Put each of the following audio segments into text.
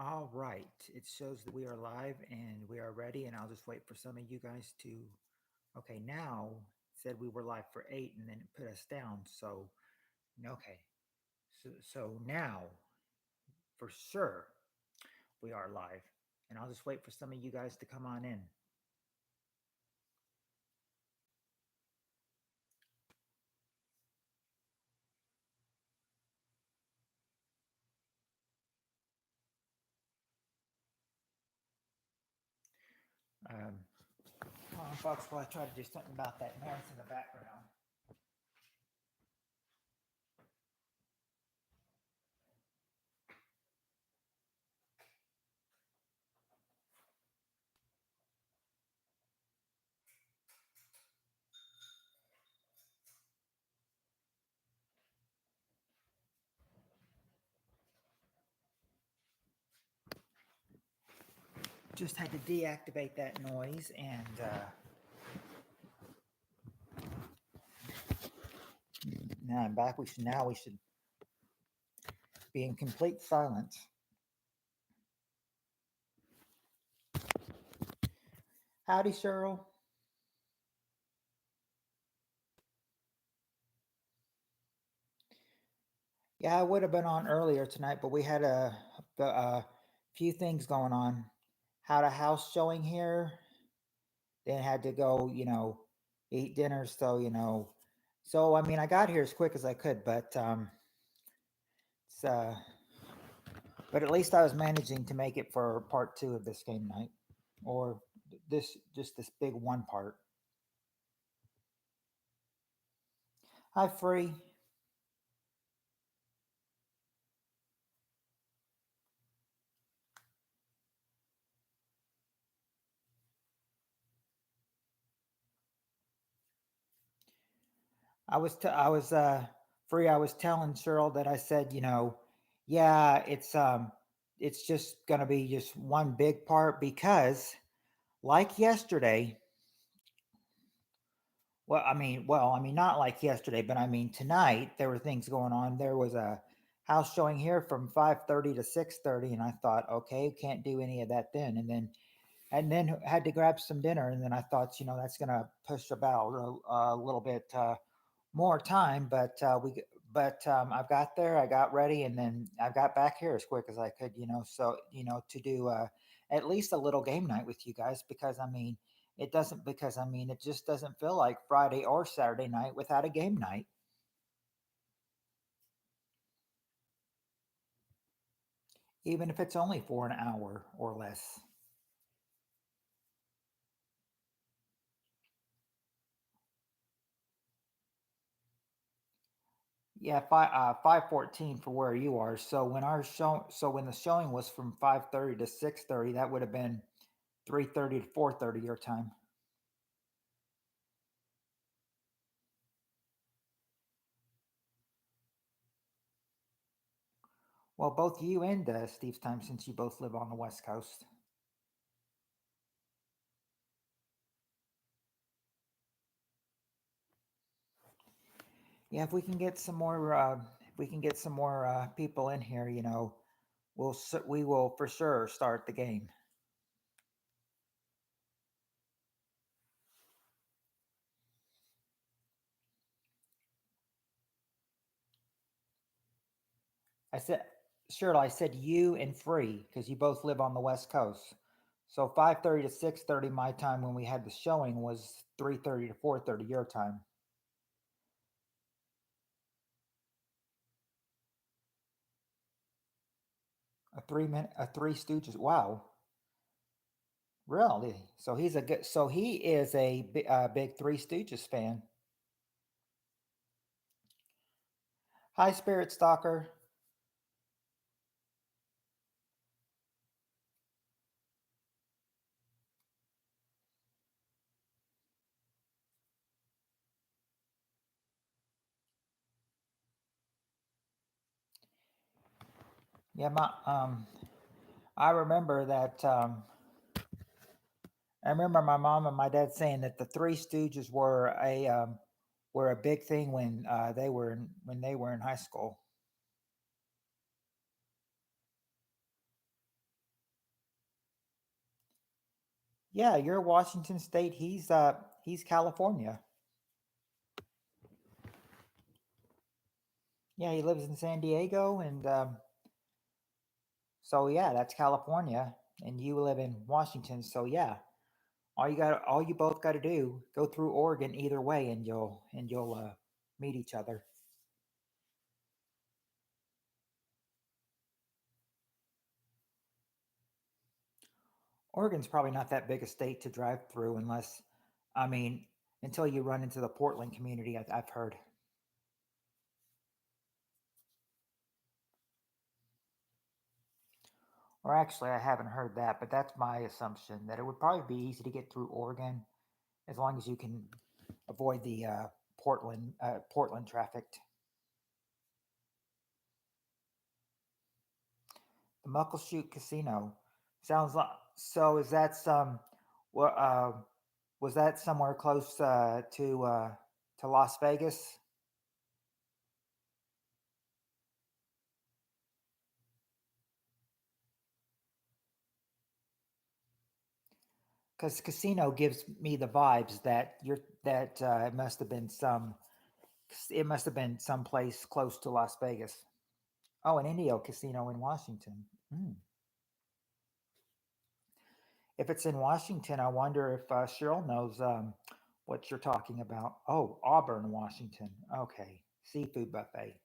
All right. It shows that we are live and we are ready. And I'll just wait for some of you guys to. Okay, now it said we were live for 8 and then it put us down. So, okay. So now for sure we are live. And I'll just wait for some of you guys to come on in. Um, Hold on, folks, while I try to do something about that noise in the background. Just had to deactivate that noise and now I'm back. We should be in complete silence. Howdy, Cheryl. Yeah, I would have been on earlier tonight, but we had a few things going on. Had a house showing here, then had to go, eat dinner. So I mean, I got here as quick as I could, it's, but at least I was managing to make it for part two of this game night, or this big one part. Hi, free. I was free. I was telling Cheryl that I said, yeah, it's just gonna be just one big part because, like yesterday, well, not like yesterday, but I mean tonight there were things going on. There was a house showing here from 5:30 to 6:30, and I thought, okay, can't do any of that then, and then had to grab some dinner, and then I thought, that's gonna push about a little bit more time, but I've got there, I got ready, and then I got back here as quick as I could, so to do at least a little game night with you guys because I mean it just doesn't feel like Friday or Saturday night without a game night, even if it's only for an hour or less. Yeah, 5:14 for where you are. So when the showing was from 5:30 to 6:30, that would have been 3:30 to 4:30 your time. Well, both you and Steve's time, since you both live on the West Coast. Yeah, if we can get some more people in here, we will for sure start the game. I said, Cheryl, I said you and free because you both live on the West Coast. So 5:30 to 6:30 my time when we had the showing was 3:30 to 4:30 your time. A Three Stooges. Wow, really? So he is a big Three Stooges fan. Hi, Spirit Stalker. Yeah, I remember that. I remember my mom and my dad saying that the Three Stooges were a big thing when when they were in high school. Yeah, you're Washington State. He's California. Yeah, he lives in San Diego, and so yeah, that's California, and you live in Washington. So yeah, all you both got to do go through Oregon either way, and you'll meet each other. Oregon's probably not that big a state to drive through unless, I mean, until you run into the Portland community. I've heard. Or actually, I haven't heard that, but that's my assumption that it would probably be easy to get through Oregon as long as you can avoid the Portland traffic. The Muckleshoot Casino sounds like. So is that some? What was that somewhere close to Las Vegas? Because casino gives me the vibes that you're that it must have been someplace close to Las Vegas. Oh, an Indio Casino in Washington. Hmm. If it's in Washington, I wonder if Cheryl knows what you're talking about. Oh, Auburn, Washington. Okay, seafood buffet.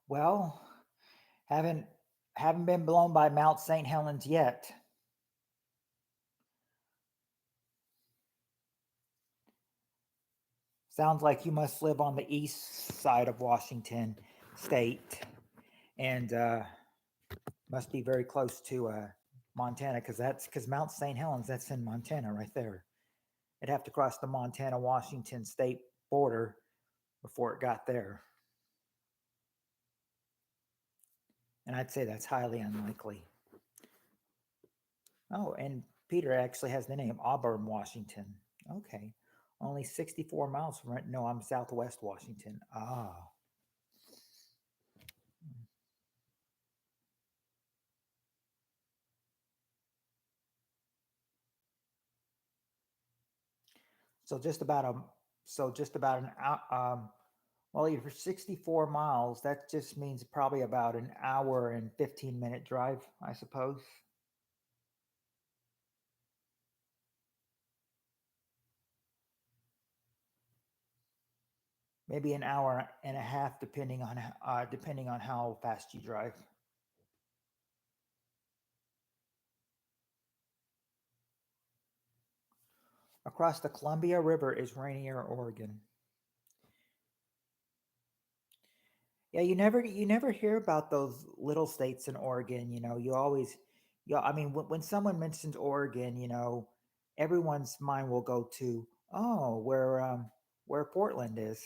Well, haven't haven't been blown by Mount St. Helens yet. Sounds like you must live on the east side of Washington State, and must be very close to Montana because Mount St. Helens that's in Montana right there. It'd have to cross the Montana Washington state border before it got there, and I'd say that's highly unlikely. Oh, and Peter actually has the name Auburn, Washington. Okay, only 64 miles from it. No, I'm Southwest Washington. Ah, so just about a just about an hour. Well, for 64 miles, that just means probably about an hour and 15-minute drive, I suppose. Maybe an hour and a half, depending on how fast you drive. Across the Columbia River is Rainier, Oregon. Yeah, you never hear about those little states in Oregon. You always, yeah. I mean, when someone mentions Oregon, everyone's mind will go to, oh, where Portland is.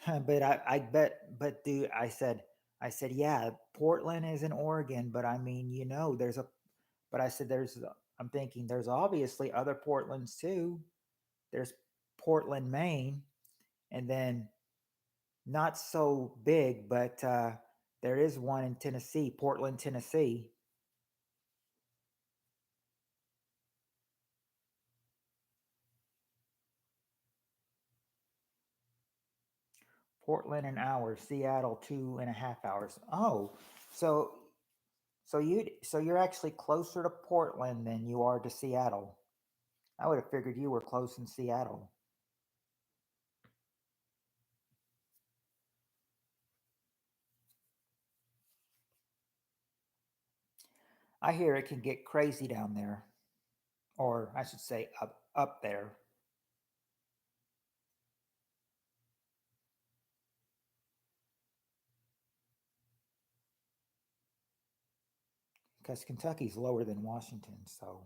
But I bet, but dude, I said, yeah, Portland is in Oregon, but I mean, but I said, I'm thinking there's obviously other Portlands too. There's Portland, Maine, and then not so big, but there is one in Tennessee, Portland, Tennessee. Portland an hour, Seattle 2.5 hours. Oh, so so you're actually closer to Portland than you are to Seattle. I would have figured you were close in Seattle. I hear it can get crazy down there, or I should say up there, because Kentucky's lower than Washington. So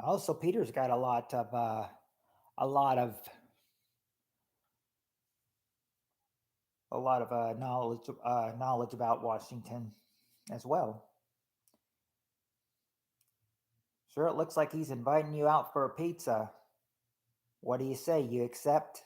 also Peter's got a lot of a lot of knowledge about Washington as well. Sure, it looks like he's inviting you out for a pizza. What do you say? You accept?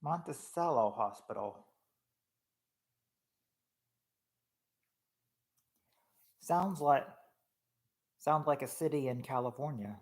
Monticello Hospital. Sounds like sounds like a city in California.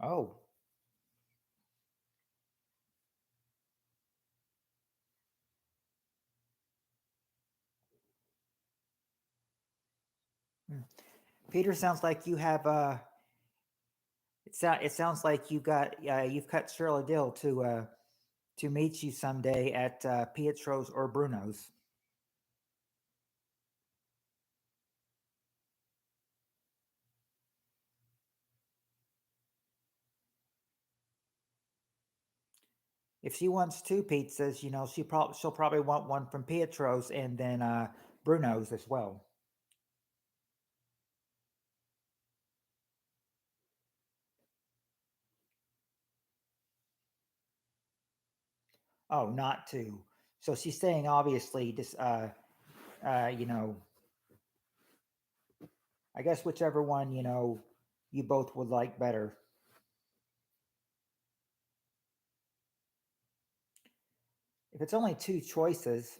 Oh, hmm. Peter, sounds like you have it sounds like you've cut Cheryl a deal to meet you someday at Pietro's or Bruno's. If she wants two pizzas, she'll probably want one from Pietro's and then Bruno's as well. Oh, not two. So she's saying obviously just you know, I guess whichever one, you both would like better. If it's only two choices,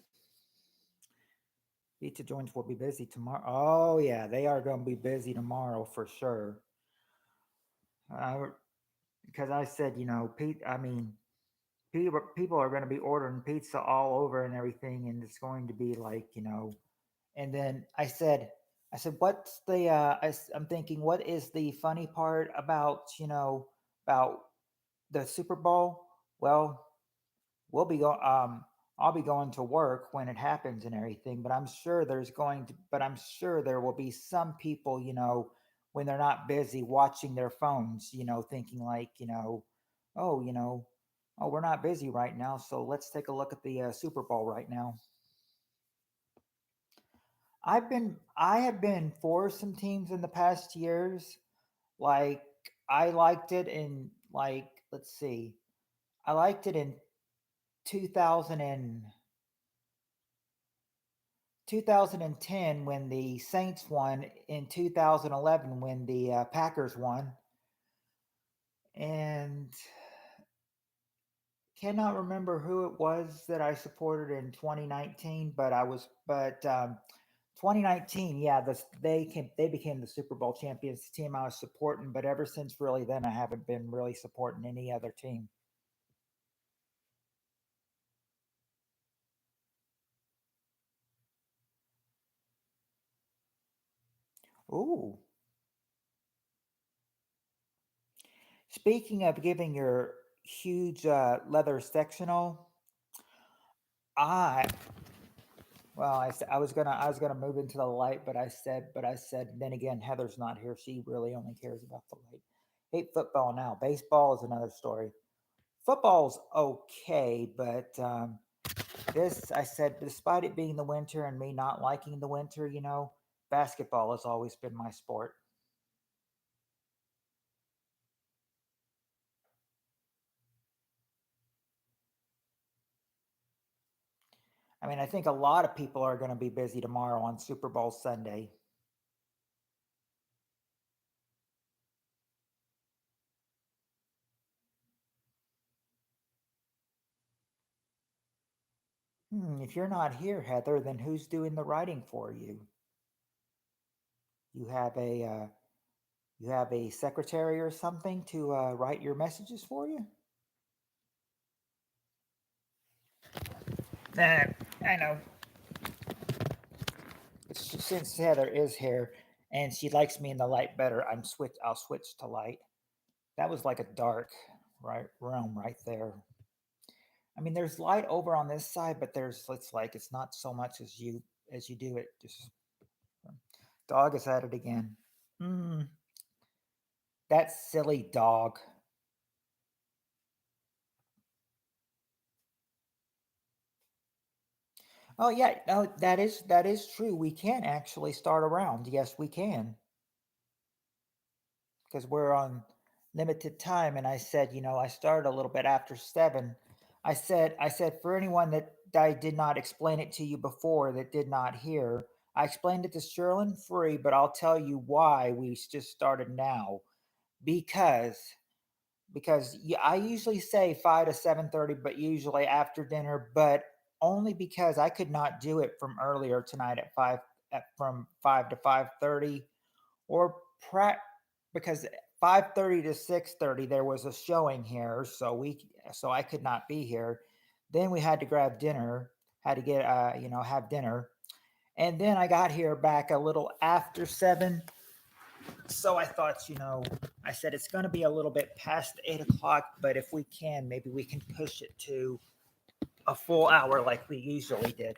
pizza joints will be busy tomorrow. Oh yeah, they are going to be busy tomorrow for sure. Uh, because I said, Pete. I mean, people are going to be ordering pizza all over and everything, and it's going to be like, And then I said, what's the? I'm thinking, what is the funny part about, about the Super Bowl? Well, we'll be go I'll be going to work when it happens and everything, but I'm sure there will be some people, when they're not busy watching their phones, thinking like, oh, oh, we're not busy right now, so let's take a look at the Super Bowl right now. I have been for some teams in the past years. Like I liked it in like let's see. I liked it in 2000 and 2010 when the Saints won, in 2011 when the Packers won, and cannot remember who it was that I supported in 2019, but 2019, yeah, they became the Super Bowl champions, the team I was supporting. But ever since really then, I haven't been really supporting any other team. Ooh, speaking of giving your huge leather sectional, I I was gonna move into the light, but I said, then again, Heather's not here. She really only cares about the light. Hate football now. Baseball is another story. Football's okay, but this I said, despite it being the winter and me not liking the winter, basketball has always been my sport. I mean, I think a lot of people are going to be busy tomorrow on Super Bowl Sunday. If you're not here, Heather, then who's doing the writing for you? You have a you have a secretary or something to write your messages for you? Nah, I know. since Heather is here and she likes me in the light better, I'll switch to light. That was like a dark right realm right there. I mean, there's light over on this side, but it's not so much as you do it. Just dog is at it again. Mm, that silly dog. Oh yeah, no, that is true. We can actually start around. Yes, we can because we're on limited time. And I said, I started a little bit after 7. I said for anyone that I did not explain it to you before that did not hear, I explained it to Sherlin free, but I'll tell you why we just started now because I usually say 5 to 7:30, but usually after dinner, but only because I could not do it from earlier tonight at from 5 to 5:30 or pra- because 5:30 to 6:30 there was a showing here, so I could not be here. Then we had to grab dinner, had to get have dinner, and then I got here back a little after 7. So I thought, I said it's going to be a little bit past 8 o'clock, but if we can, maybe we can push it to a full hour like we usually did.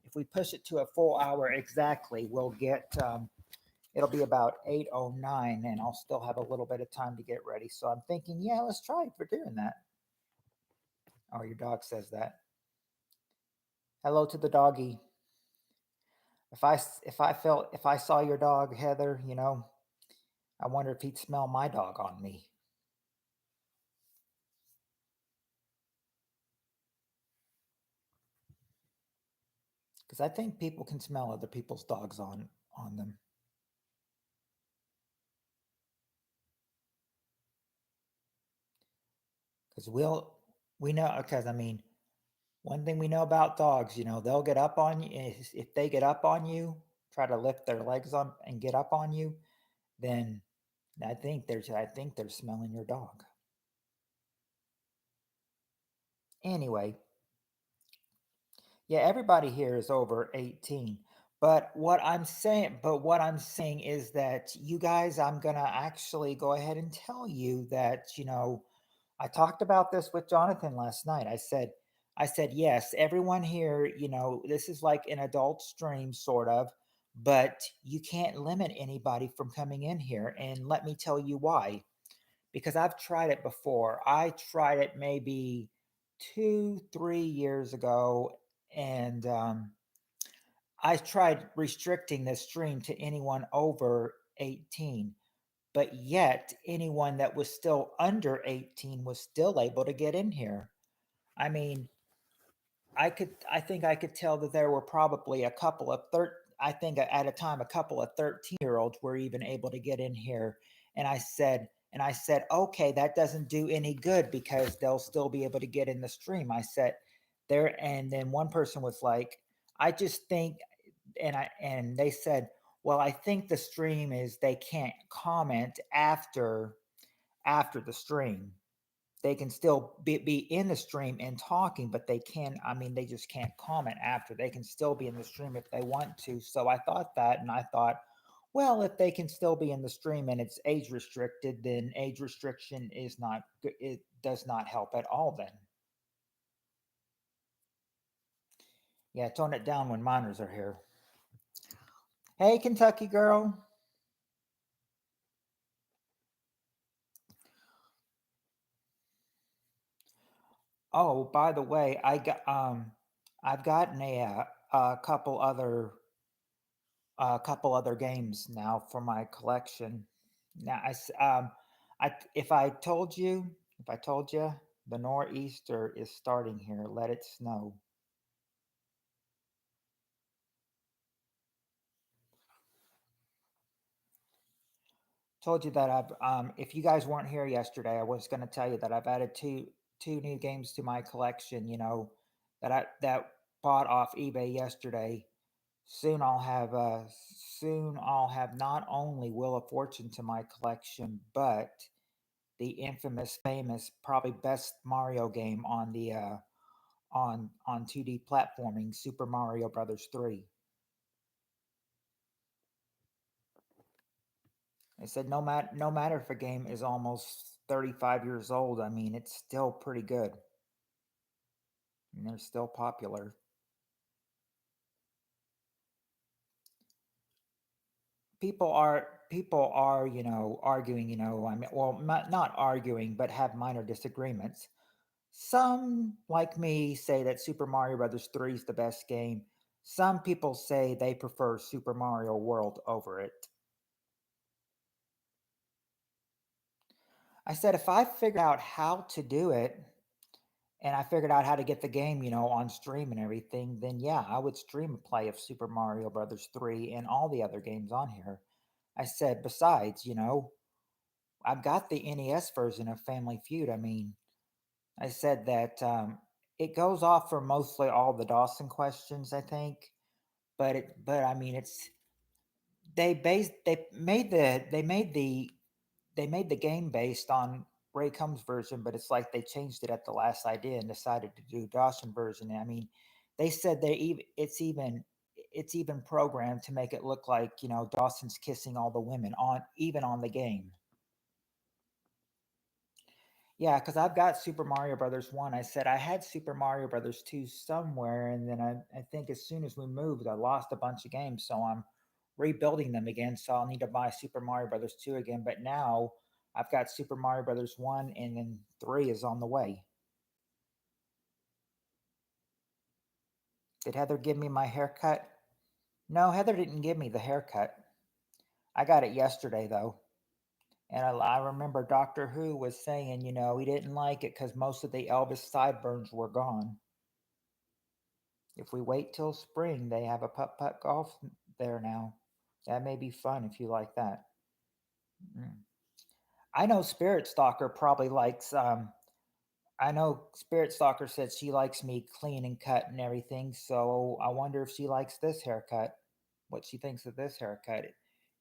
If we push it to a full hour exactly, we'll get it'll be about 8:09, and I'll still have a little bit of time to get ready. So I'm thinking, yeah, let's try for doing that. Oh, your dog says that. Hello to the doggy. If I saw your dog, Heather, I wonder if he'd smell my dog on me. Because I think people can smell other people's dogs on them. Because we know, because I mean, one thing we know about dogs, they'll get up on you. If they get up on you, try to lift their legs on and get up on you, then I think they're smelling your dog. Anyway, yeah, everybody here is over 18. But what I'm saying is that you guys, I'm gonna actually go ahead and tell you that, I talked about this with Jonathan last night. I said, yes, everyone here, this is like an adult stream, sort of, but you can't limit anybody from coming in here. And let me tell you why. Because I've tried it before. I tried it maybe 2, 3 years ago, and I tried restricting the stream to anyone over 18, but yet anyone that was still under 18 was still able to get in here. I mean, I think I could tell that there were probably a couple of I think at a time a couple of 13-year-olds were even able to get in here. And I said, okay, that doesn't do any good because they'll still be able to get in the stream. I said there, and then one person was like, I just think, and they said, well, I think the stream is they can't comment after the stream. They can still be in the stream and talking, but they just can't comment after. They can still be in the stream if they want to. So I thought that, and I thought, well, if they can still be in the stream and it's age restricted, then age restriction is not good. It does not help at all then. Yeah, tone it down when minors are here. Hey, Kentucky girl. Oh, by the way, I've gotten a couple other games now for my collection. Now, if I told you, the nor'easter is starting here. Let it snow. Told you that if you guys weren't here yesterday, I was going to tell you that I've added two new games to my collection. That bought off eBay yesterday. Soon I'll have not only Wheel of Fortune to my collection, but the infamous, famous, probably best Mario game on 2D platforming, Super Mario Brothers 3. I said no matter if a game is almost 35 years old, I mean it's still pretty good and they're still popular. People are arguing, I mean, well, not arguing, but have minor disagreements. Some, like me, say that Super Mario Brothers 3 is the best game. Some people say they prefer Super Mario World over it. I said if I figured out how to do it and I figured out how to get the game, on stream and everything, then yeah, I would stream a play of Super Mario Brothers 3 and all the other games on here. I said besides, I've got the NES version of Family Feud. I mean, I said that it goes off for mostly all the Dawson questions, I think. But I mean, they made the game based on Ray Combs' version, but it's like they changed it at the last idea and decided to do Dawson version. I mean, they said it's even programmed to make it look like Dawson's kissing all the women on even on the game. Yeah, because I've got Super Mario Brothers 1. I said I had Super Mario Brothers 2 somewhere, and then I think as soon as we moved, I lost a bunch of games. So I'm rebuilding them again. So I'll need to buy Super Mario Brothers 2 again. But now I've got Super Mario Brothers 1, and then 3 is on the way. Did Heather give me my haircut? No, Heather didn't give me the haircut. I got it yesterday, though. And I remember Doctor Who was saying, he didn't like it because most of the Elvis sideburns were gone. If we wait till spring, they have a putt putt golf there now. That may be fun if you like that. Mm. I know Spirit Stalker probably likes. I know Spirit Stalker said she likes me clean and cut and everything. So I wonder if she likes this haircut. What she thinks of this haircut.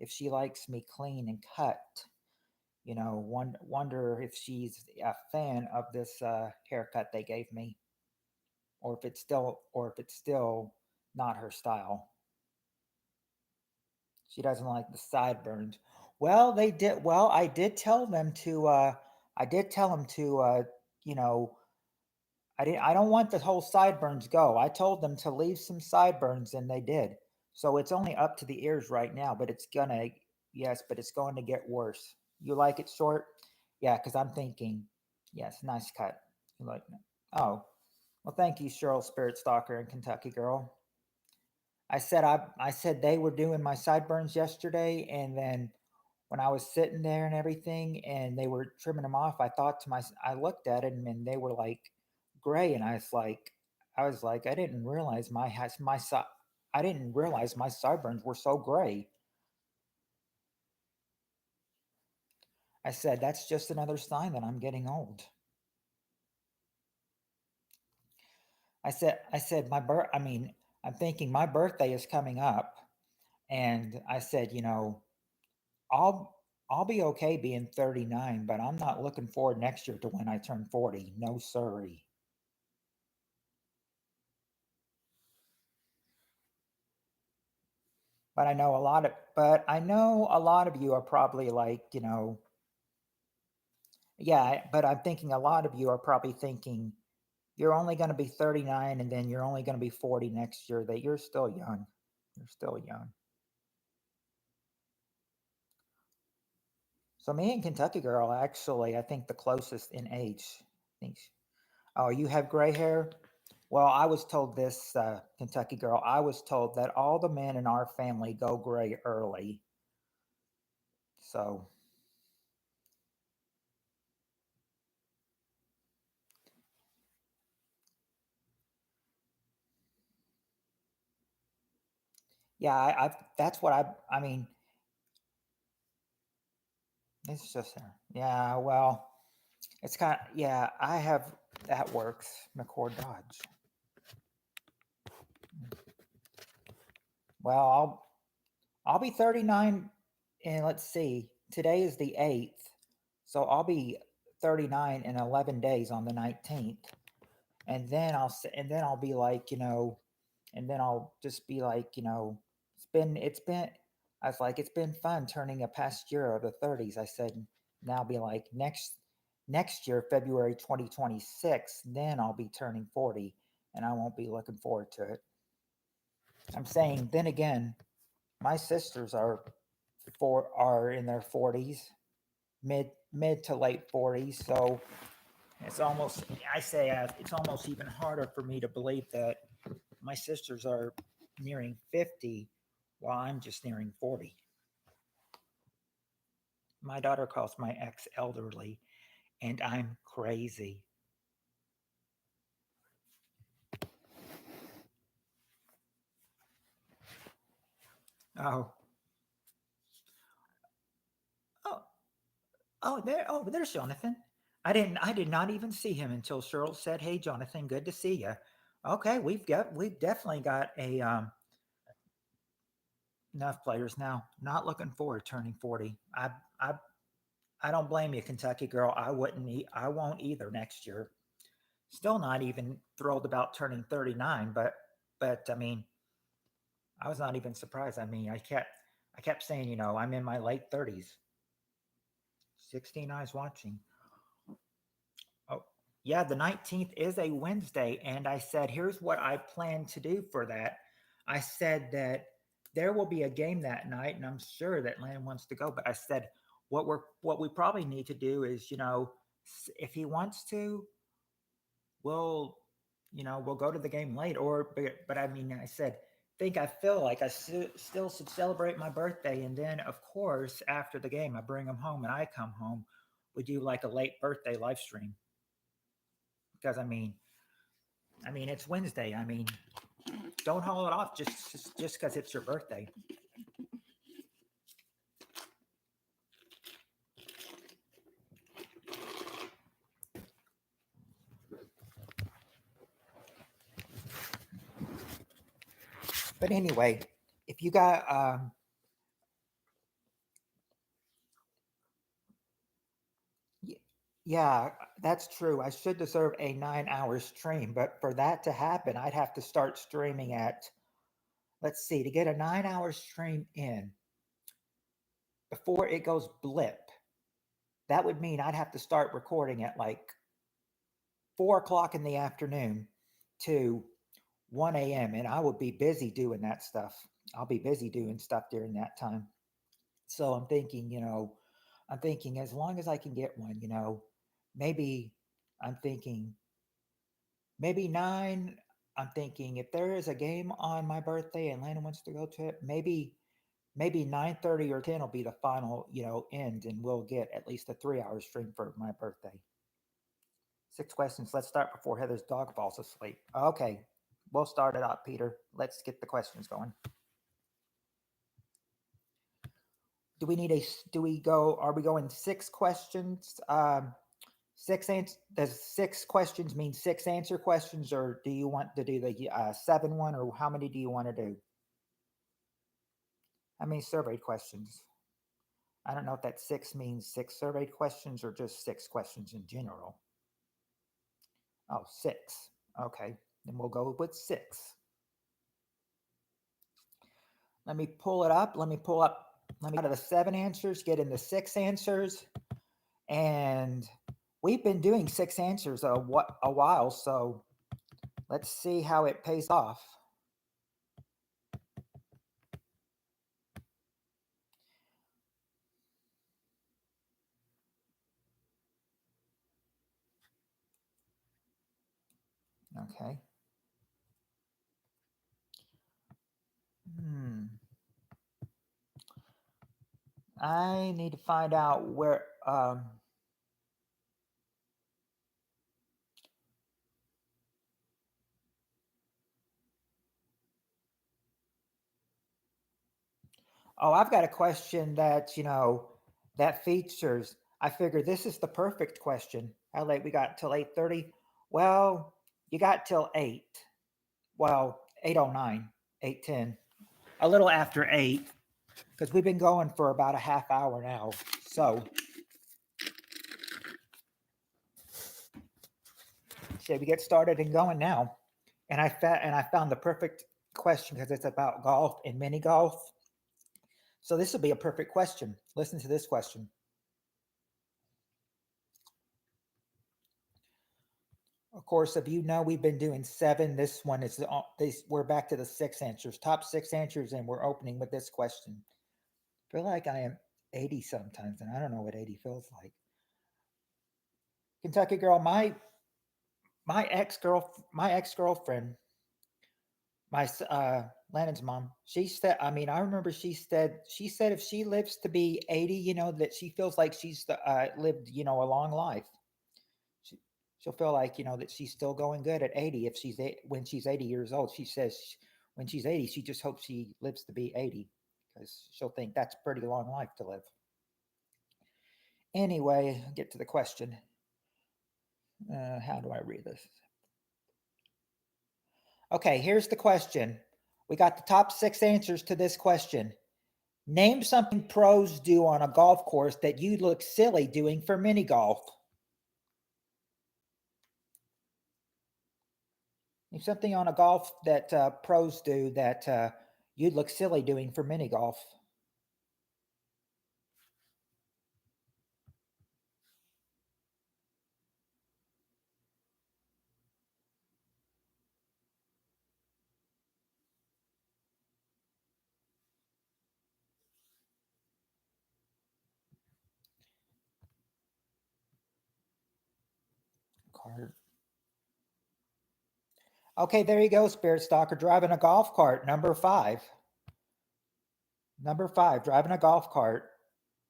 If she likes me clean and cut, wonder if she's a fan of this haircut they gave me, or if it's still not her style. She doesn't like the sideburns. Well, they did. Well, I did tell them to. I did tell them to. You know, I didn't. I don't want the whole sideburns go. I told them to leave some sideburns, and they did. So it's only up to the ears right now, but it's gonna. Yes, but it's going to get worse. You like it short? Yeah, because I'm thinking. Yes, nice cut. You like? Oh, well, thank you, Cheryl Spirit Stalker and Kentucky Girl. I said they were doing my sideburns yesterday, and then when I was sitting there and everything, and they were trimming them off, I looked at it, and they were like gray, and I was like, I didn't realize I didn't realize my sideburns were so gray. I said that's just another sign that I'm getting old. I said I mean, I'm thinking my birthday is coming up, and I said, I'll I'll be okay being 39, but I'm not looking forward next year to when I turn 40. No siree. But I know a lot of you are probably like, yeah, but I'm thinking a lot of you are probably thinking you're only going to be 39 and then you're only going to be 40 next year, that you're still young. You're still young. So me and Kentucky Girl actually, I think the closest in age. I think Oh, you have gray hair? Well, I was told this, Kentucky Girl. I was told that all the men in our family go gray early. So, yeah, that's what I mean, it's just, yeah, well, it's kind of, yeah, I have, that works. McCord Dodge. Well, I'll be 39, and let's see, today is the 8th. So I'll be 39 in 11 days on the 19th. And then I'll be like, and then I'll just be like, it's been I was like, it's been fun turning a past year of the 30s. I said, now be like next year, February 2026, then I'll be turning 40 and I won't be looking forward to it. I'm saying then again, my sisters are in their 40s, mid to late 40s, so it's almost I say it's almost even harder for me to believe that my sisters are nearing 50 while I'm just nearing 40. My daughter calls my ex elderly, and I'm crazy. Oh, oh, there's Jonathan. I did not even see him until Cheryl said, "Hey, Jonathan, good to see you." Okay, we've definitely got a enough players now. Not looking forward to turning 40. I I don't blame you, Kentucky girl. I won't either next year. Still not even thrilled about turning 39, but I mean, I was not even surprised. I mean, I kept saying, I'm in my late 30s. 16 eyes watching. Oh, yeah, the 19th is a Wednesday. And I said, here's what I plan to do for that. I said that there will be a game that night, and I'm sure that Len wants to go. But I said, what we probably need to do is, if he wants to, we'll, we'll go to the game late. But I mean, I said, I feel like I still should celebrate my birthday, and then of course after the game, I bring him home and I come home. We do like a late birthday live stream because I mean it's Wednesday. I mean, don't haul it off just because it's your birthday. But anyway, if you got yeah, that's true. I should deserve a 9 hour stream, but for that to happen, I'd have to start streaming at, let's see, to get a 9 hour stream in before it goes blip. That would mean I'd have to start recording at like 4 o'clock in the afternoon to 1 a.m. And I would be busy doing that stuff. I'll be busy doing stuff during that time. So I'm thinking as long as I can get one, maybe I'm thinking maybe nine. I'm thinking if there is a game on my birthday and Lana wants to go to it, maybe 9:30 or 10 will be the final, end, and we'll get at least a 3 hour stream for my birthday. 6 questions. Let's start before Heather's dog falls asleep. Okay, we'll start it up, Peter. Let's get the questions going. Do we need a? Do we go? Are we going 6 questions? Does 6 questions mean 6 answer questions, or do you want to do the 7 one, or how many do you want to do? How many surveyed questions? I don't know if that 6 means 6 surveyed questions or just 6 questions in general. Oh, six. Okay, then we'll go with six. Let me pull it up. Let me out of the 7 answers, get into 6 answers. And we've been doing 6 answers a while, so let's see how it pays off. Okay. I need to find out where oh, I've got a question that, that features. I figured this is the perfect question. How late we got till 8:30? Well, you got till 8. Well, 8:09, 8:10. A little after 8 because we've been going for about a half hour now. So, should we get started and going now? And I found the perfect question because it's about golf and mini golf. So this will be a perfect question. Listen to this question. Of course, if you know, we've been doing 7. This one is we're back to the 6 answers, top 6 answers, and we're opening with this question. I feel like I am 80 sometimes, and I don't know what 80 feels like. Kentucky girl, my ex-girlfriend, my Lannon's mom, she said, I mean, I remember she said if she lives to be 80, that she feels like she's lived, a long life. She, she'll feel like, that she's still going good at 80. If when she's 80 years old, she says when she's 80, she just hopes she lives to be 80 because she'll think that's a pretty long life to live. Anyway, get to the question. How do I read this? Okay, here's the question. We got the top 6 answers to this question. Name something pros do on a golf course that you look silly doing for mini golf. Name something on a golf that pros do that you'd look silly doing for mini golf. Cart. Okay, there you go, Spirit Stalker. Driving a golf cart, number 5. Number 5, driving a golf cart.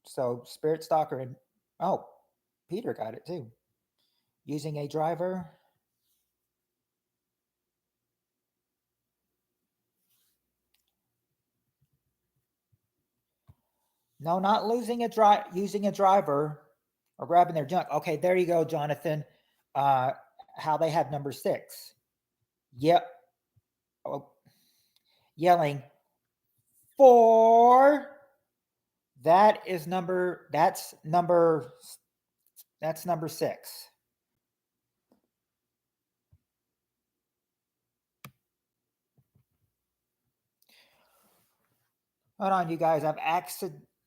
So Spirit Stalker and Peter got it too. Using a driver. No, not using a driver or grabbing their junk. Okay, there you go, Jonathan. How they have number 6. Yep. Oh, yelling 4. That's number 6. Hold on, you guys.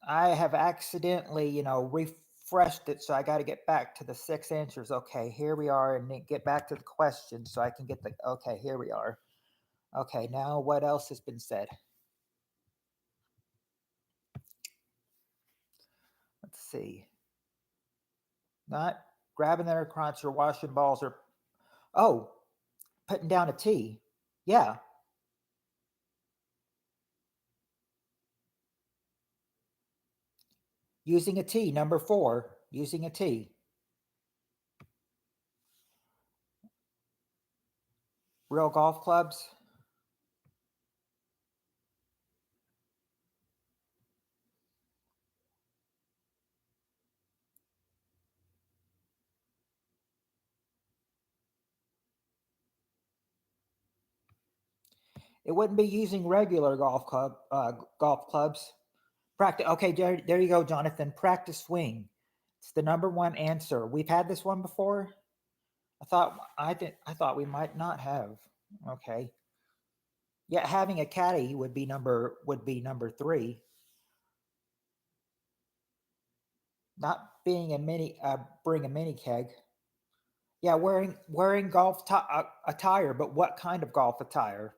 I have accidentally, refreshed it, so I got to get back to the 6 answers. Okay, here we are, and then get back to the question so I can get the. Okay, here we are. Okay, now what else has been said? Let's see. Not grabbing their crotch or washing balls or putting down a tee. Yeah. Using a tee, number 4. Using a tee. Real golf clubs. It wouldn't be using regular golf clubs. Practice. Okay, there you go, Jonathan. Practice swing. It's the number 1 answer. We've had this one before. I thought we might not have. Okay. Yeah, having a caddy would be number 3. Not being a bring a mini keg. Yeah, wearing golf attire, but what kind of golf attire?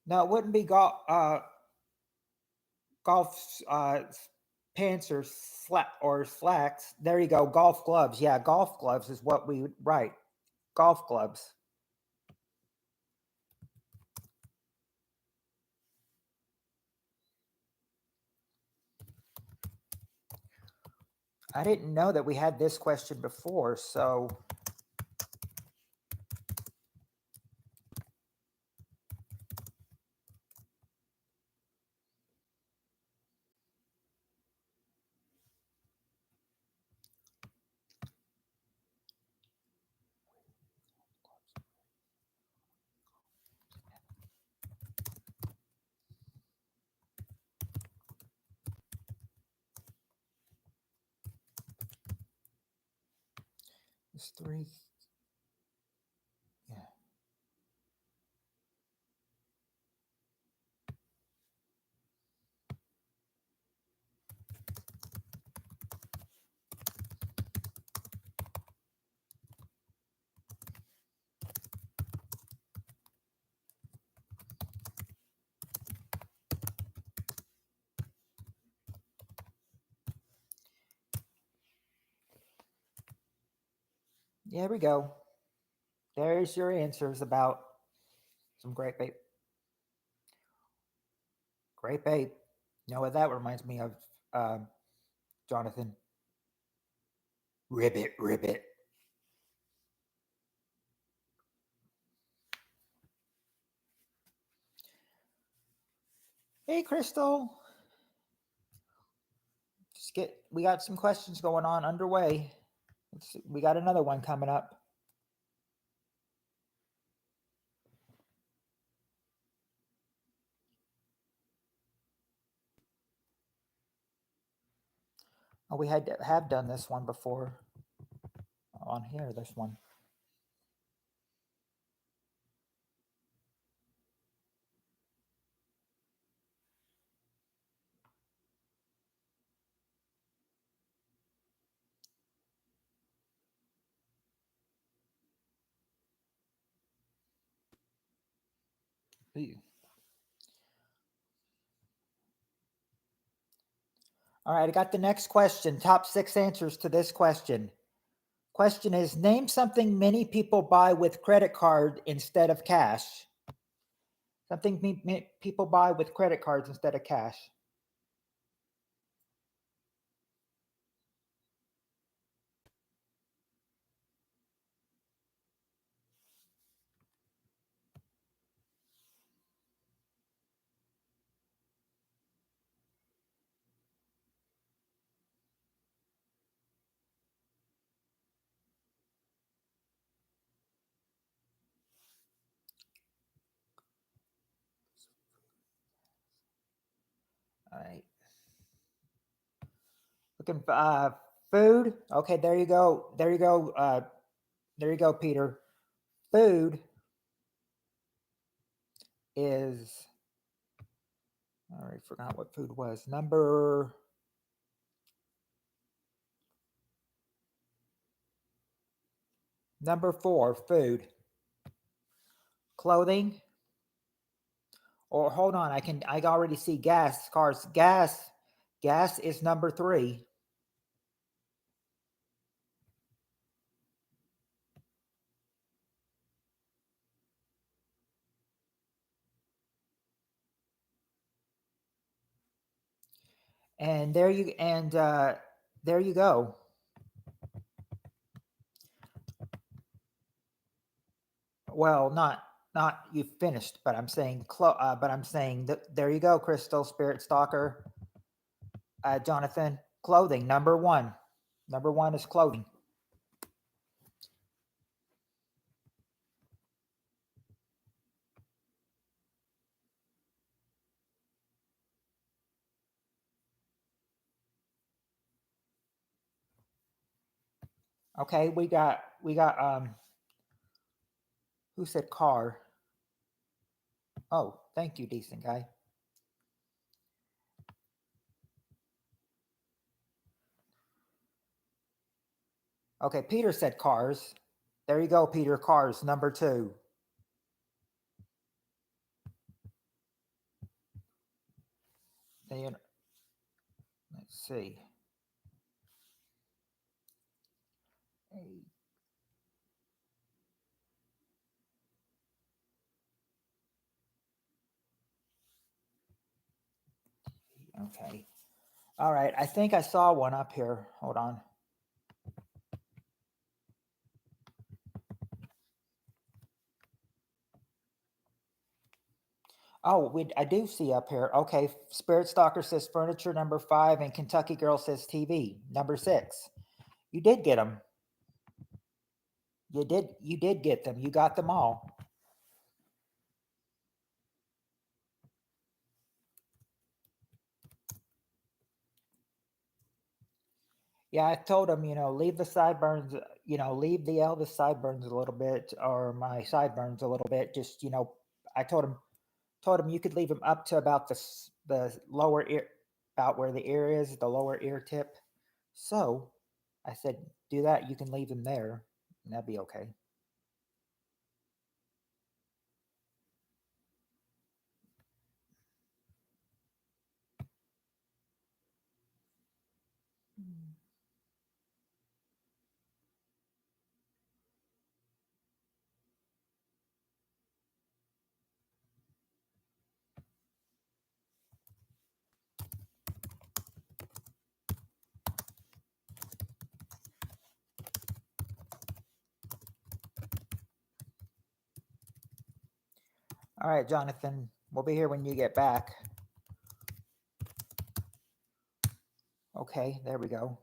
No, it wouldn't be golf pants or slacks. There you go. Golf gloves. Yeah, golf gloves is what we would right. Golf gloves. I didn't know that we had this question before, so It's three. Yeah. There we go. There's your answers about some grape ape. Grape ape. You know what that reminds me of, Jonathan? Ribbit, ribbit. Hey, Crystal. We got some questions going on underway. We got another one coming up. Oh, we have done this one before on here. This one. Ooh. All right, I got the next question. Top 6 answers to this question. Question is, name something many people buy with credit card instead of cash. Something people buy with credit cards instead of cash. All right. Looking for food. Okay, there you go. There you go. There you go, Peter. Food is. I already forgot what food was. Number 4. Food. Clothing. Or hold on, I already see gas. Cars. Gas is number 3. And there you go. Well, not you finished, but I'm saying there you go, Crystal, Spirit Stalker, Jonathan. Clothing, number 1. Number 1 is clothing. Okay, we got who said car? Oh, thank you, decent guy. Okay, Peter said cars. There you go, Peter. Cars, number 2. Then let's see. Okay. All right. I think I saw one up here. Hold on. Oh, I do see up here. Okay. Spirit Stalker says furniture, number 5, and Kentucky Girl says TV, number 6. You did get them. You did get them. You got them all. Yeah, I told him, leave the sideburns, leave the Elvis sideburns a little bit, or my sideburns a little bit. Just, I told him you could leave them up to about the lower ear, about where the ear is, the lower ear tip. So I said, do that. You can leave them there, and that'd be okay. All right, Jonathan, we'll be here when you get back. Okay, there we go.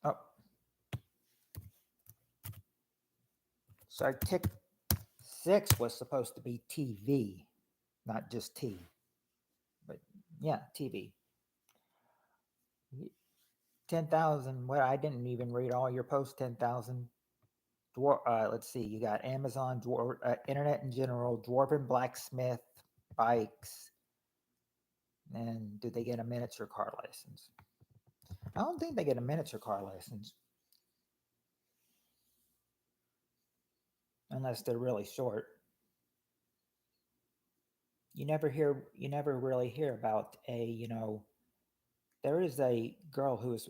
Oh, sorry, tick 6 was supposed to be TV, not just T, but yeah, TV. 10,000. Well, I didn't even read all your posts. 10,000. Let's see. You got Amazon, internet in general, dwarven blacksmith, bikes, and do they get a miniature car license? I don't think they get a miniature car license unless they're really short. You never really hear about there is a girl who was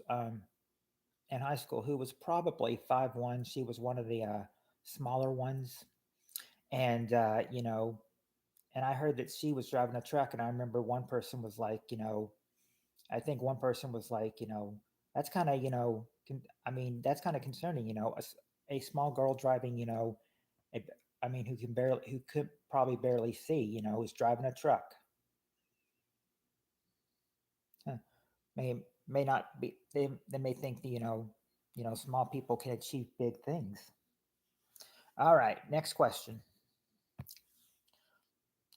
in high school who was probably 5'1". She was one of the smaller ones, and and I heard that she was driving a truck, and I remember one person was like, I think one person was like, that's kind of, I mean, that's kind of concerning, a small girl driving, a, I mean, who could probably barely see, is driving a truck. Huh. May not be, they may think that, small people can achieve big things. All right, next question.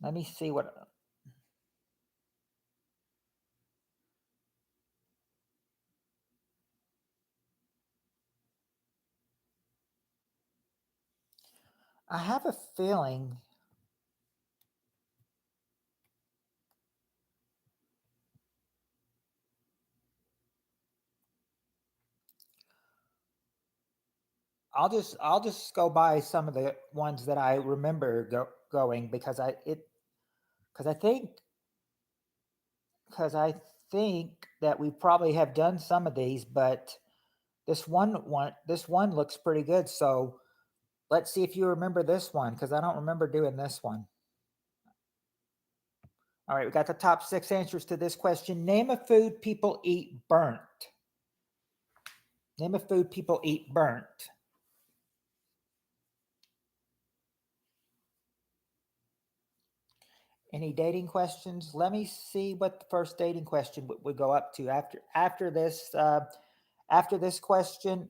Let me see what I have a feeling. I'll just go by some of the ones that I remember going because I think because I think that we probably have done some of these, but this one looks pretty good. So let's see if you remember this one because I don't remember doing this one. All right, we got the top 6 answers to this question. Name a food people eat burnt. Name a food people eat burnt. Any dating questions? Let me see what the first dating question would go up to after this question.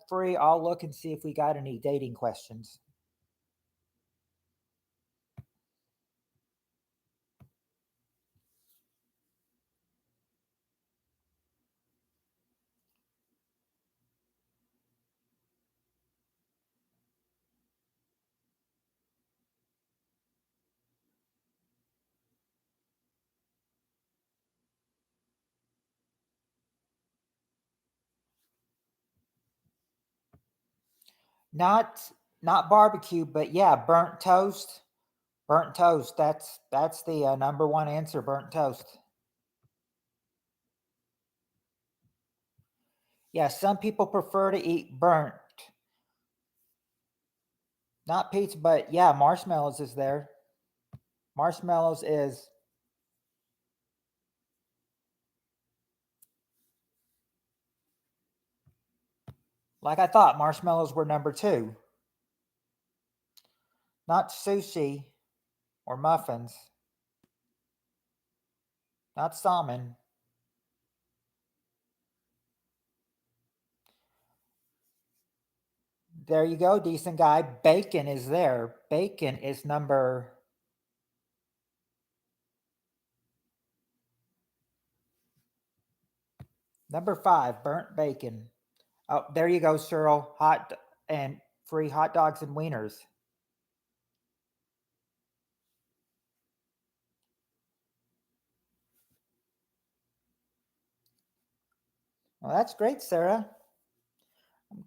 Free. I'll look and see if we got any dating questions. Not not barbecue, but yeah, burnt toast. Burnt toast. That's the number one answer. Burnt toast. Yeah, some people prefer to eat burnt, not pizza, but yeah, marshmallows is there. Marshmallows is like I thought. Marshmallows were number two, not sushi or muffins, not salmon. There you go, decent guy. Bacon is there. Bacon is number. Number 5, burnt bacon. Oh, there you go, Cheryl. And free hot dogs and wieners. Well, that's great, Sarah. I'm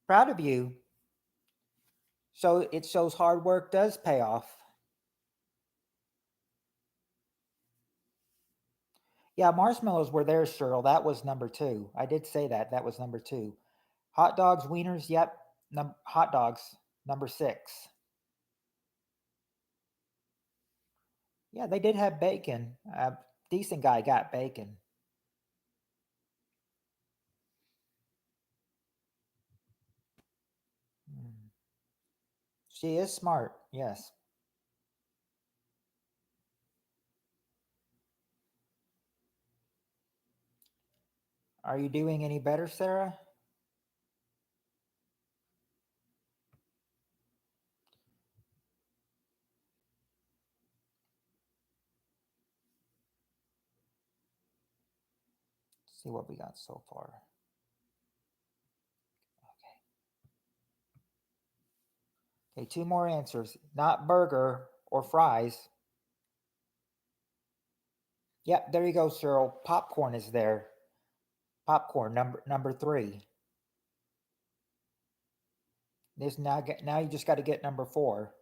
proud of you. So it shows hard work does pay off. Yeah, marshmallows were there, Cheryl. That was number 2. I did say that. That was number 2. Hot dogs, wieners. Yep. Hot dogs. Number 6. Yeah, they did have bacon. Decent guy got bacon. Mm. She is smart. Yes. Are you doing any better, Sarah? Let's see what we got so far. Okay, 2 more answers. Not burger or fries. Yep, there you go, Cheryl. Popcorn is there. Popcorn number 3. This now you just got to get number 4.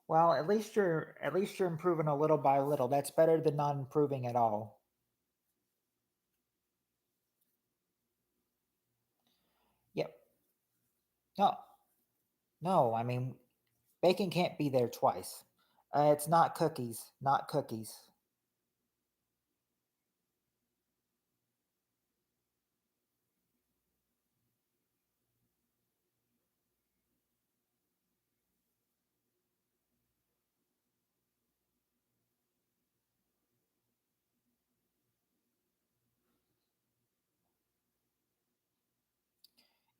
Well, at least you're improving a little by little. That's better than not improving at all. Yep. No, no. I mean, bacon can't be there twice. It's not cookies. Not cookies.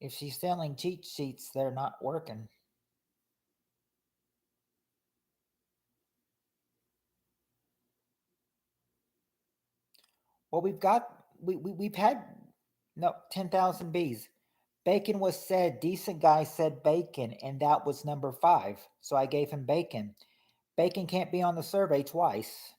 If she's selling cheat sheets, they're not working. Well, we've had no 10,000 bees. Bacon was said. Decent guy said bacon, and that was number 5. So I gave him bacon. Bacon can't be on the survey twice.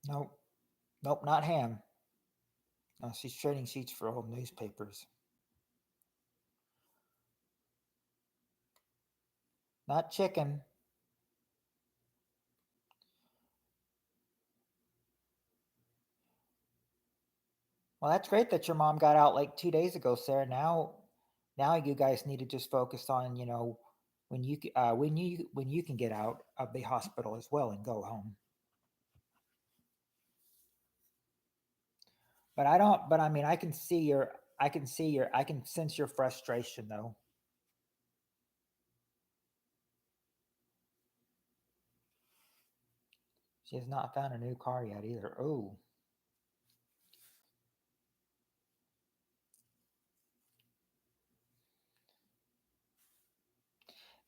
Nope, nope, not ham. No, she's trading sheets for old newspapers. Not chicken. Well, that's great that your mom got out like 2 days ago, Sarah. Now you guys need to just focus on when you can get out of the hospital as well and go home. But I don't. But I mean, I can see your. I can see your. I can sense your frustration though. She has not found a new car yet either. Oh,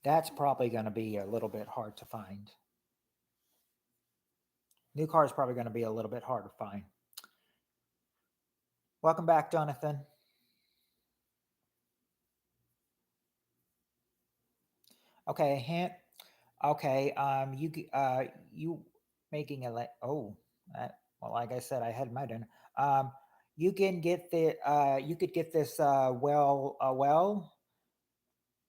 that's probably going to be a little bit hard to find. New car is probably going to be a little bit hard to find. Welcome back, Jonathan. Okay, hint. Okay, you making a oh, well, like I said, I had my dinner. Um, you could get this. Well,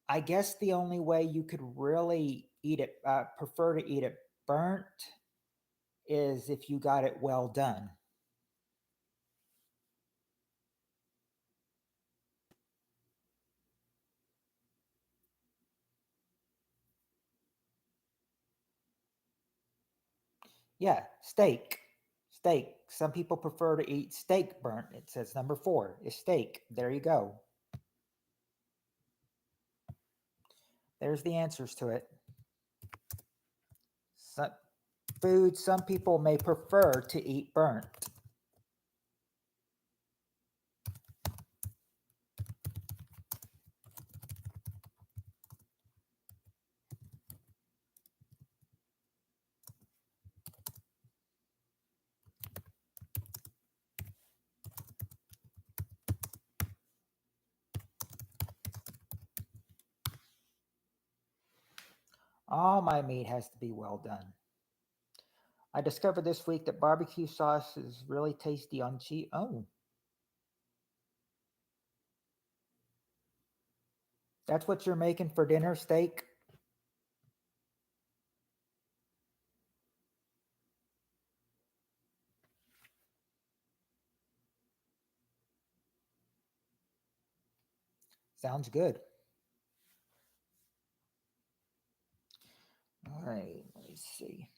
I guess the only way you could really eat it, prefer to eat it burnt, is if you got it well done. Yeah, steak. Steak. Some people prefer to eat steak burnt. It says number 4 is steak. There you go. There's the answers to it. So, Food some people may prefer to eat burnt. All my meat has to be well done. I discovered this week that barbecue sauce is really tasty on cheese. Oh, that's what you're making for dinner, steak? Sounds good. All right, let me see.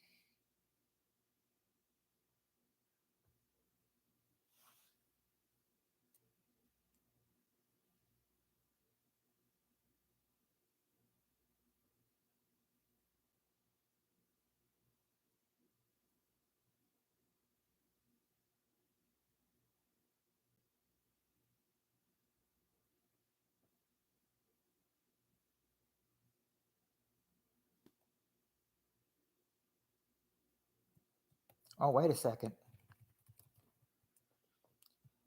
Oh, wait a second.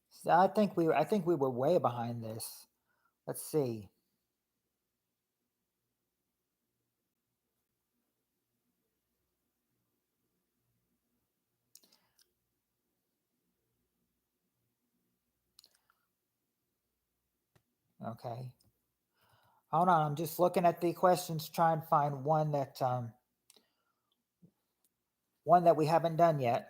So I think we were way behind this. Let's see. Okay. Hold on, I'm just looking at the questions, trying to find one that we haven't done yet.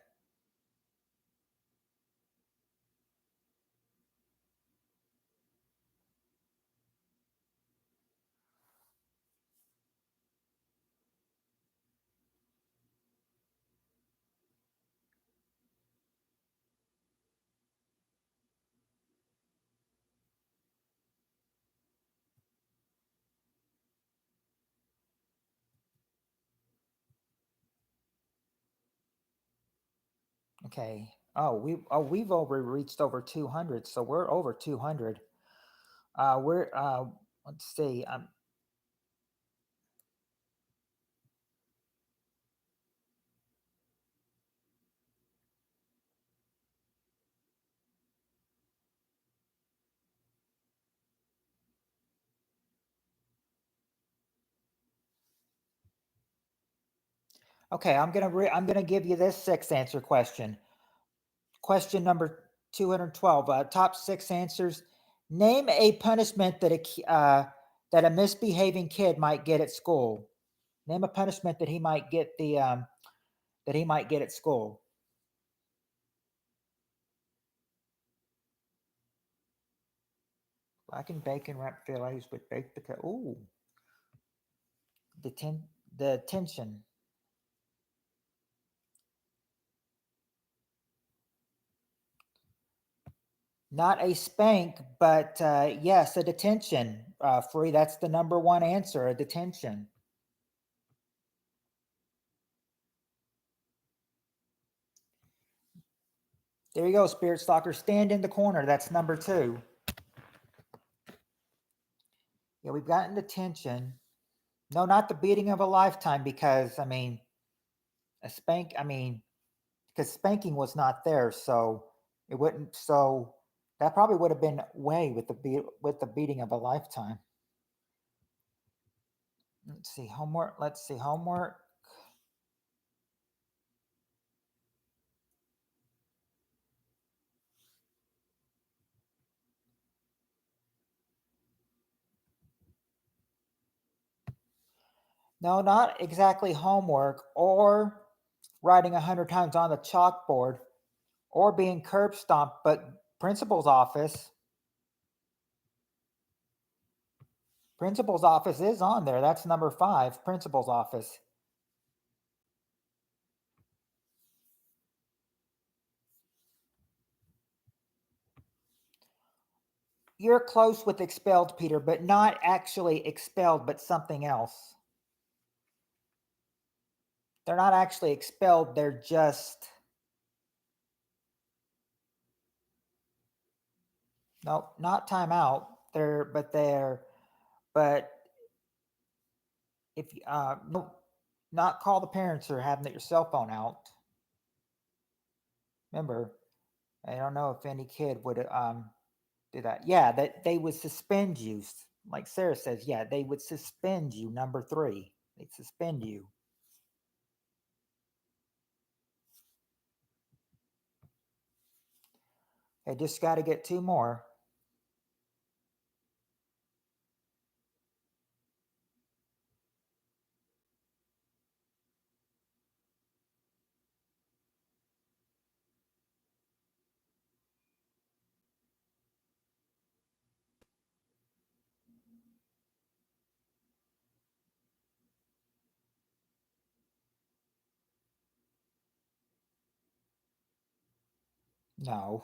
Okay. We've reached over 200, so we're over 200. We're let's see. Okay, I'm gonna give you this six answer question. Question number 212. Top six answers. Name a punishment that a misbehaving kid might get at school. Name a punishment that he might get that he might get at school. Blackened bacon wrapped fillets with baked potato. Ooh, the the tension. Not a spank, but yes, a detention. Free. That's the number one answer. A detention. There you go, Spirit Stalker. Stand in the corner. That's number two. Yeah, we've gotten detention. No, not the beating of a lifetime, because I mean, a spank. I mean, because spanking was not there, so it wouldn't. So that probably would have been way with the beating of a lifetime. Let's see homework. Let's see homework. No, not exactly homework, or writing 100 times on the chalkboard, or being curb stomped, but principal's office. Principal's office is on there. That's number five. Principal's office. You're close with expelled, Peter, but not actually expelled, but something else. they're not actually expelled. They're just no, not timeout. But if you no, not call the parents or having your cell phone out. Remember, I don't know if any kid would do that. Yeah, that they would suspend you. Like Sarah says, yeah, they would suspend you. Number three, they'd suspend you. They just got to get two more. No,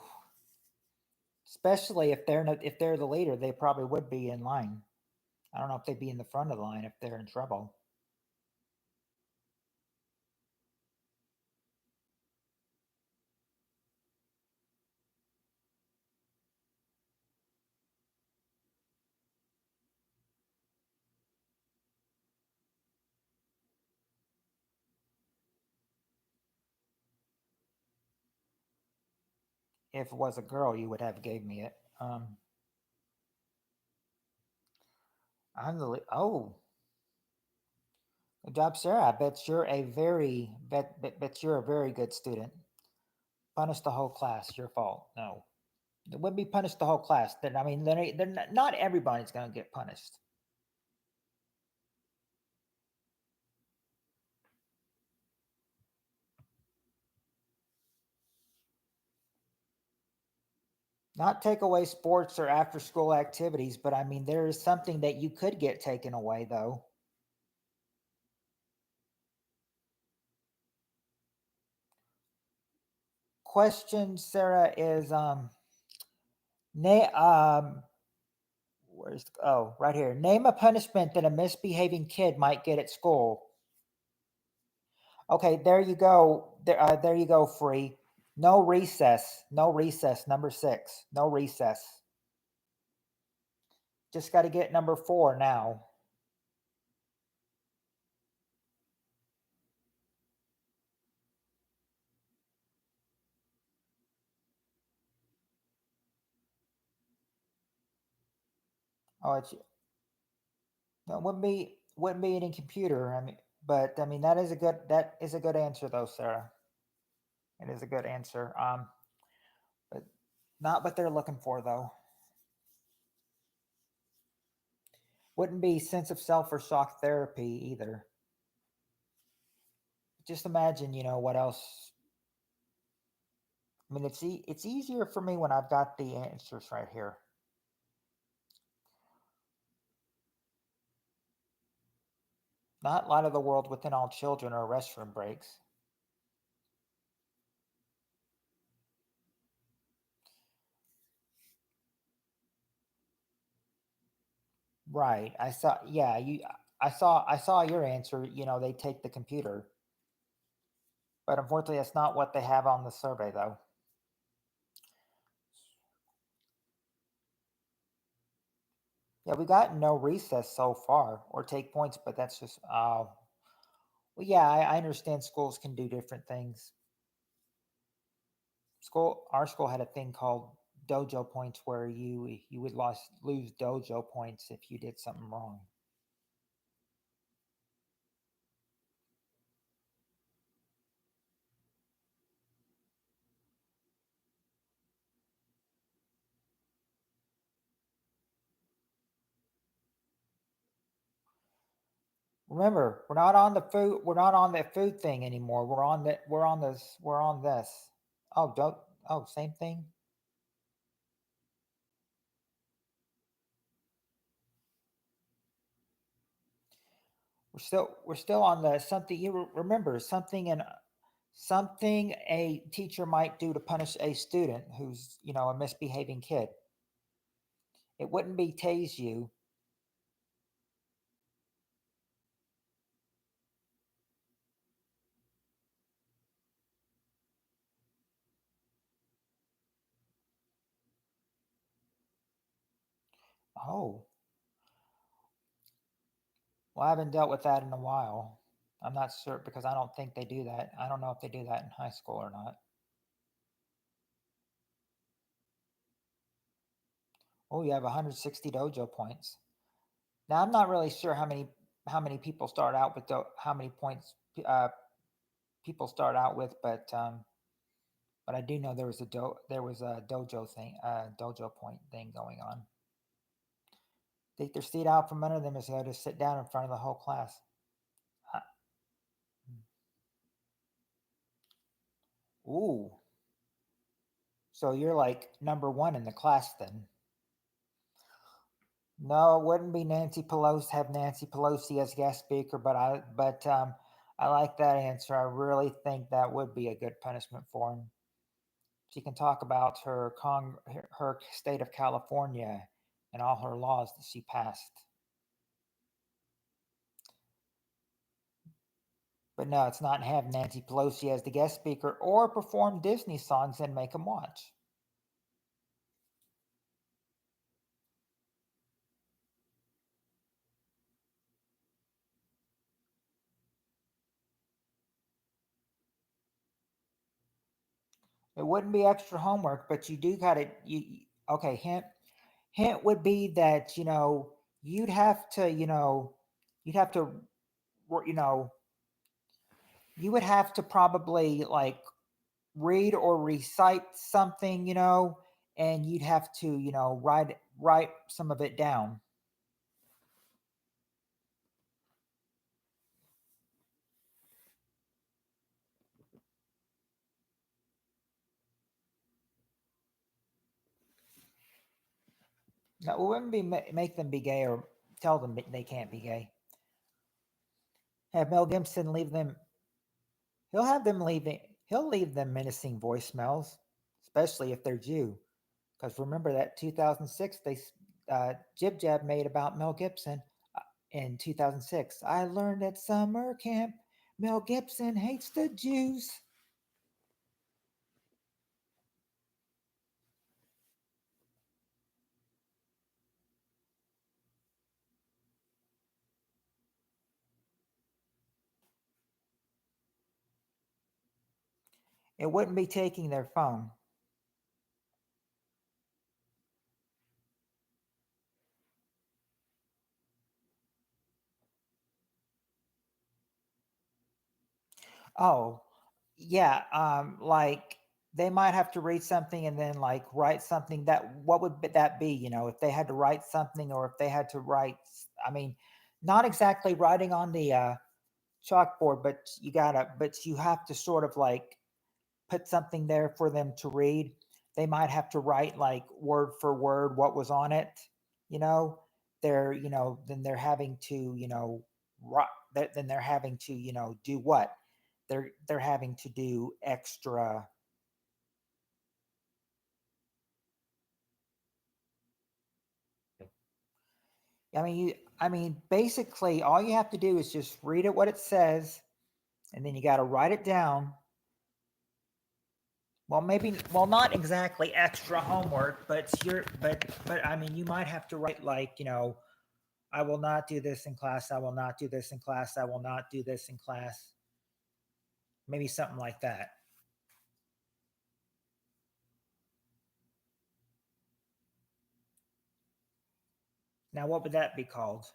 especially if if they're the leader, they probably would be in line. I don't know if they'd be in the front of the line if they're in trouble. If it was a girl, you would have gave me it. I'm the oh, good job, Sarah. I bet you're a very good student. Punish the whole class. Your fault. No, it wouldn't be punished the whole class. Then I mean, not everybody's going to get punished. Not take away sports or after school activities, but I mean, there is something that you could get taken away though. Question, Sarah, is na- um right here. Name a punishment that a misbehaving kid might get at school. Okay, there you go. There you go. Free. No recess. No recess. Number six. No recess. Just got to get number four now. Oh, it's no, wouldn't be any computer. I mean, but I mean that is a good answer though, Sarah. It is a good answer. But not what they're looking for though. Wouldn't be sense of self or shock therapy either. Just imagine, what else. I mean, it's easier for me when I've got the answers right here. Not light of the world within all children or restroom breaks. Right. I saw. Yeah. I saw your answer. They take the computer, but unfortunately, that's not what they have on the survey, though. Yeah, we got no recess so far or take points, but that's just. Well, yeah, I understand schools can do different things. Our school had a thing called dojo points where you would lose dojo points if you did something wrong. Remember, we're not on the food. We're not on the food thing anymore. We're on the. We're on this. We're on this. Oh, don't. Oh, same thing. We're still on the something. Remember something and something a teacher might do to punish a student who's a misbehaving kid. It wouldn't be tase you. Oh, well, I haven't dealt with that in a while. I'm not sure because I don't think they do that. I don't know if they do that in high school or not. Oh, you have 160 dojo points. Now I'm not really sure how many people start out with how many points people start out with, but I do know there was a dojo thing, dojo point thing going on. Take their seat out from under them as they just sit down in front of the whole class. Uh, ooh, so you're like number one in the class then? No, it wouldn't be Nancy Pelosi. Have Nancy Pelosi as guest speaker, I like that answer. I really think that would be a good punishment for him. She can talk about her state of California and all her laws that she passed. But no, it's not have Nancy Pelosi as the guest speaker or perform Disney songs and make them watch. It wouldn't be extra homework, but you do got it. Okay? Hint would be that you'd have to you'd have to you know you would have to probably like read or recite something, and you'd have to write some of it down. Now, it wouldn't be make them be gay or tell them they can't be gay. Have Mel Gibson leave them. He'll have them leaving. He'll leave them menacing voicemails, especially if they're Jew. Because remember that 2006 Jib Jab made about Mel Gibson in 2006. I learned at summer camp Mel Gibson hates the Jews. It wouldn't be taking their phone. Oh, yeah. Like they might have to read something and then like write something. What would that be? If they had to write something or if they had to write, I mean, not exactly writing on the chalkboard, but you have to sort of like put something there for them to read. They might have to write like word for word what was on it. You know, then they're having to, then they're having to, do what? They're having to do extra. Basically, all you have to do is just read it what it says, and then you got to write it down. Well, not exactly extra homework, but you might have to write like, I will not do this in class. I will not do this in class. I will not do this in class. Maybe something like that. Now, what would that be called?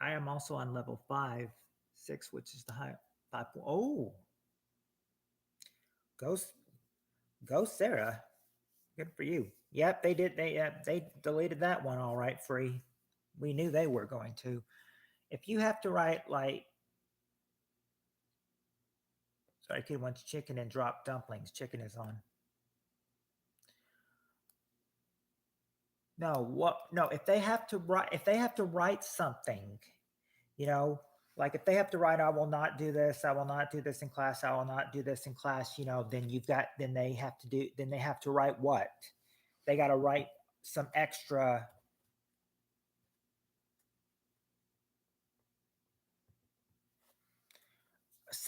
I am also on level 5, 6, which is the high five. Oh, go, go, Sarah. Good for you. Yep, they did. They deleted that one all right free. We knew they were going to. If you have to write like, sorry, kid wants chicken and drop dumplings. Chicken is on. No, what? No, if they have to write something, you know, like if they have to write, I will not do this. I will not do this in class. I will not do this in class. Then they have to write what? They got to write some extra.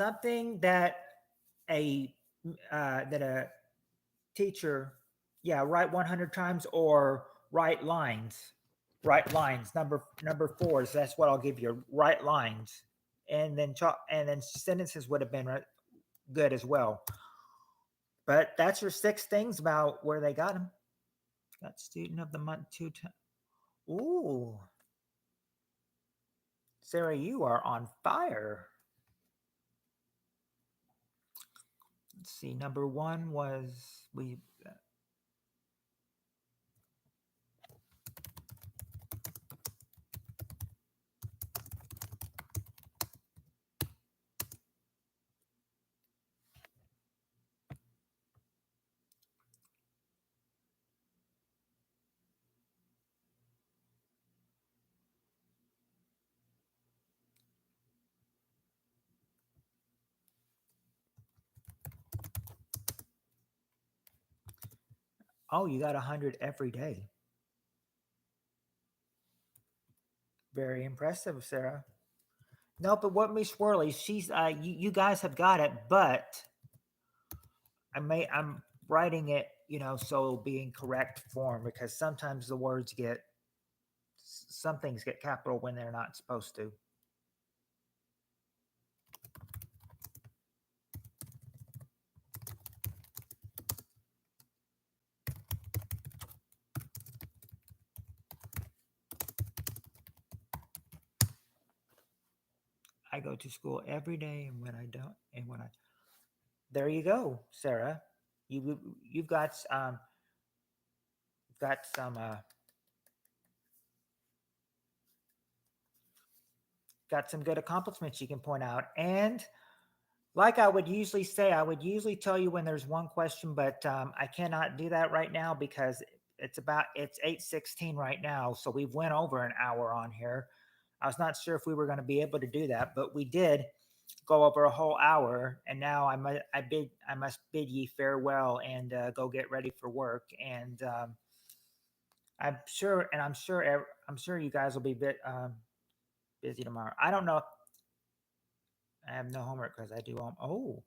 something a that a teacher, yeah, write 100 times or write lines. Write lines. Number four is that's what I'll give you. Write lines, and then sentences would have been good as well. But that's your six things about where they got them. Got student of the month two times. Ooh, Sarah, you are on fire. Let's see. Number one was we. Oh, you got 100 every day. Very impressive, Sarah. No, but what Miss Swirly, she's you guys have got it, but I'm writing it, so it'll be in correct form because sometimes the words get some things get capital when they're not supposed to. I go to school every day, and when I don't, and when I there you go, Sarah. You've got some good accomplishments you can point out. And like I would usually say, I would usually tell you when there's one question, but I cannot do that right now because it's 8:16 right now, so we've went over an hour on here. I was not sure if we were going to be able to do that, but we did go over a whole hour, and now I must bid ye farewell and go get ready for work. And I'm sure you guys will be busy tomorrow. I don't know if I have no homework because I do. Oh,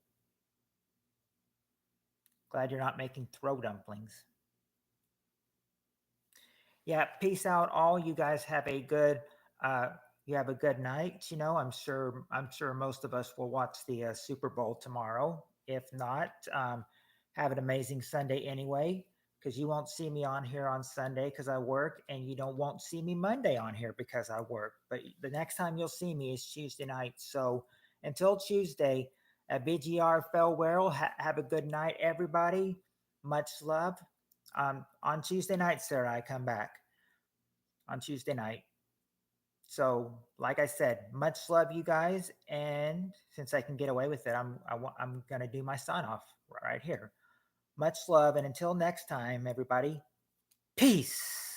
glad you're not making throw dumplings. Yeah, peace out, all. You guys have a good. Uh, you have a good night. I'm sure most of us will watch the Super Bowl tomorrow. If not, have an amazing Sunday anyway. Because you won't see me on here on Sunday because I work, and you don't won't see me Monday on here because I work. But the next time you'll see me is Tuesday night. So until Tuesday, at BGR farewell. Have a good night, everybody. Much love. On Tuesday night, Sarah, I come back on Tuesday night. So, like I said, much love, you guys. And since I can get away with it, I'm gonna do my sign off right here. Much love, and until next time, everybody. Peace.